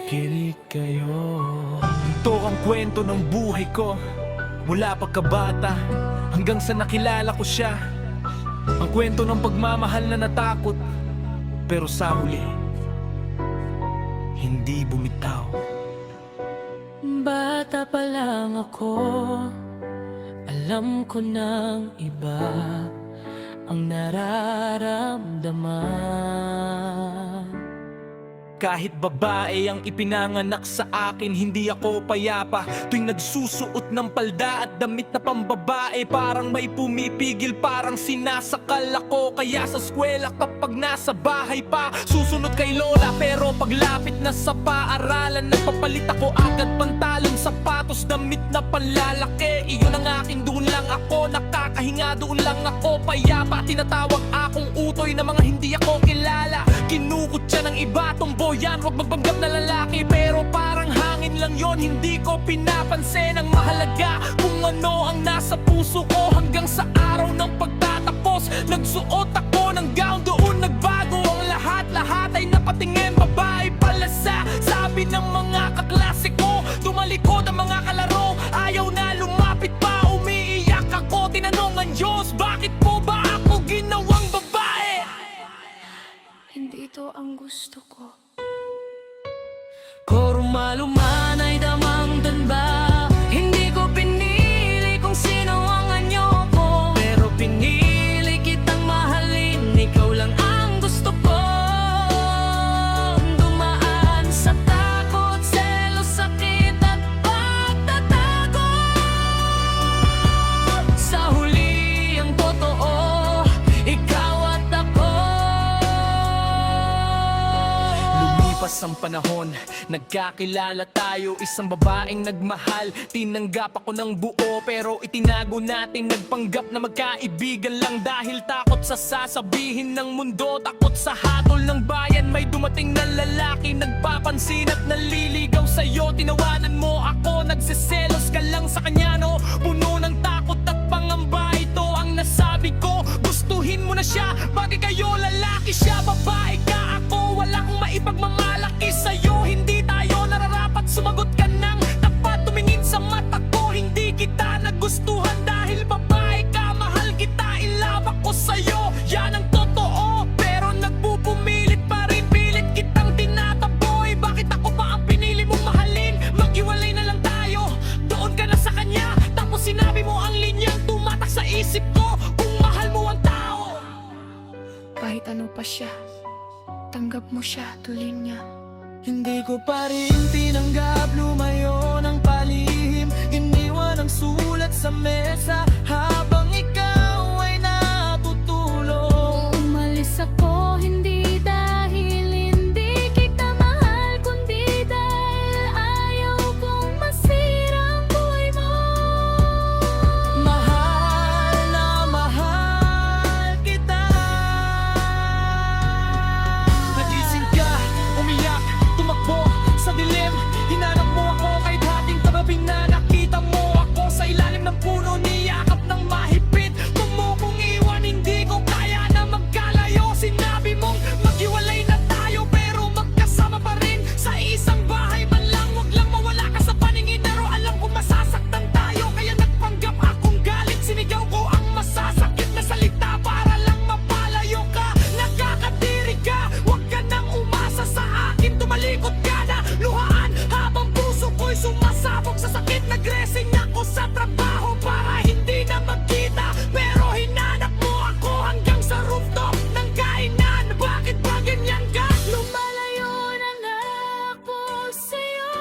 nakikinig kayo. Ito ang kwento ng buhay ko, mula pagkabata hanggang sa nakilala ko siya. Ang kwento ng pagmamahal na natakot, pero sa huli hindi bumitaw. Bata pa lang ako, alam ko ng iba ang nararamdaman. Kahit babae ang ipinanganak sa akin, hindi ako payapa tuwing nagsusuot ng palda at damit na pambabae. Parang may pumipigil, parang sinasakal ako. Kaya sa eskwela kapag nasa bahay pa, susunod kay lola. Pero paglapit na sa paaralan, nagpapalit ako agad pantalon, sapatos, damit na panlalaki. Iyon ang aking, doon lang ako nakakahinga, doon lang ako payapa. Tinatawag akong utoy na mga hindi ako kilala. Kinukot siya ng iba, tomboyan, wag magpanggap na lalaki. Pero parang hangin lang yon, hindi ko pinapansin ang mahalaga kung ano ang nasa puso ko. Hanggang sa araw ng pagtatapos, nagsuot ako ng gown, doon nagbago ang lahat. Lahat ay napatingin, babae pala sa sabi ng mga kaklase ko. Tumalikod ang mga kalaro, ayaw na lumapit pa. Umiiyak ako, tinanong ang Diyos, bakit po ba ako ginawang babae? Hindi ito ang gusto ko. Luman ay damangdan ba? Hindi ko pinili kung sino ang anyo ko, Pero pinili kitang mahalin, ikaw lang ang gusto ko. Dumaan sa takot, selos, sakit at pagtatago. Sa huli ang totoo, ikaw at ako. lumipas ang panahon, nagkakilala tayo. Isang babaeng nagmahal, tinanggap ako ng buo. Pero itinago natin, nagpanggap na magkaibigan lang. Dahil takot sa sasabihin ng mundo, takot sa hatol ng bayan. May dumating na lalaki, nagpapansin at naliligaw sa'yo. Tinawanan mo ako, nagsiselos ka lang sa kanya, no? Puno ng takot at pangamba, ito ang nasabi ko. Gustuhin mo na siya, bagay kayo, lalaki siya, babae ka ako. Wala akong maipagmamalaki sa'yo, hindi tayo nararapat. Sumagot ka ng tapat, tumingin sa mata ko. Hindi kita nagustuhan dahil babae ka, mahal kita, ilaba ko sa'yo. Yan ang totoo, pero nagpupumilit pa rin. Pilit kitang tinataboy, bakit ako pa ang pinili mong mahalin? Maghiwalay na lang tayo, doon ka na sa kanya. Tapos sinabi mo ang linyang tumatak sa isip ko, kung mahal mo ang tao. Kahit ano pa siya, tanggap mo siya, tulin niya. Hindi ko pa rin tinanggap, lumayo ng palihim. Iniwan ang sulat sa mesa habang ikaw ay natutulog. Umalis ako, hindi dahil hindi kita mahal, kundi dahil ayaw kong masira ang buhay mo. Mahal na mahal kita. Nagising ka, umiyak, tumakbo sa dilim. Hinanap mo ako kahit hating kagabi na nakita mo ako sa ilalim ng puno, niyakap ng mahigpit. Kung mo kong iwan, hindi ko kaya na magkalayo. Sinabi mong maghiwalay na tayo, pero magkasama pa rin sa isang bahay man lang. Huwag lang mawala ka sa paningin, pero alam kong masasaktan tayo. Kaya nagpanggap akong galit, sinigaw ko ang masasakit na salita para lang mapalayo ka. Nakakadiri ka, huwag ka nang umasa sa akin. Tumalikot ka na luhaan habang puso ko'y sumasabog sa sakit. Nag-resign ako sa trabaho para hindi na magkita, pero hinanap mo ako hanggang sa rooftop ng kainan. Bakit ba ganyan ka? Lumalayo na nga ako sa'yo.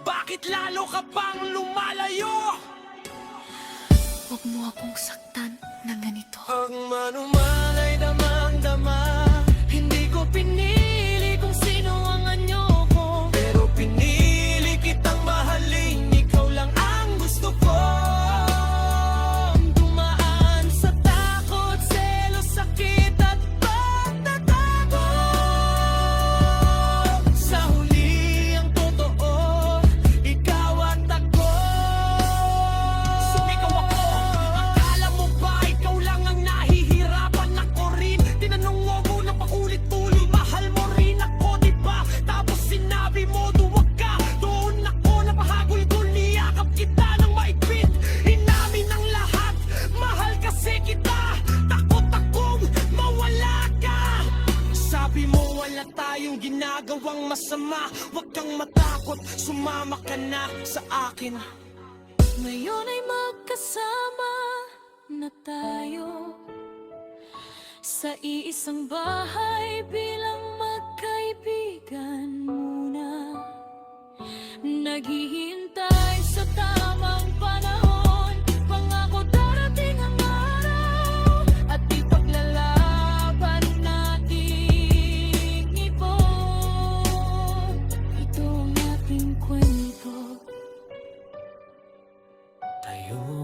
Bakit lalo ka pang lumalayo? Huwag mo akong saktan na ganito. Ang manuman ay damang-dama. Hindi ko pinili kung sino ang anyo ko, pero pinili kitang mahalin, ikaw lang ang gusto ko. Dumaan sa takot, selos, sakit at pagtatago. Sa huli ang totoo, ikaw at ako. Sumigaw ako, akala mo ba ikaw lang ang nahihirapan? ginagawang masama. Huwag kang matakot, sumama ka na sa akin. Ngayon ay magkasama na tayo sa iisang bahay bilang magkaibigan muna. Naghihintay sa tamang panahon, pangako darating ang araw at ipaglalaban nating ibon. Ito ang ating kwento. Tayo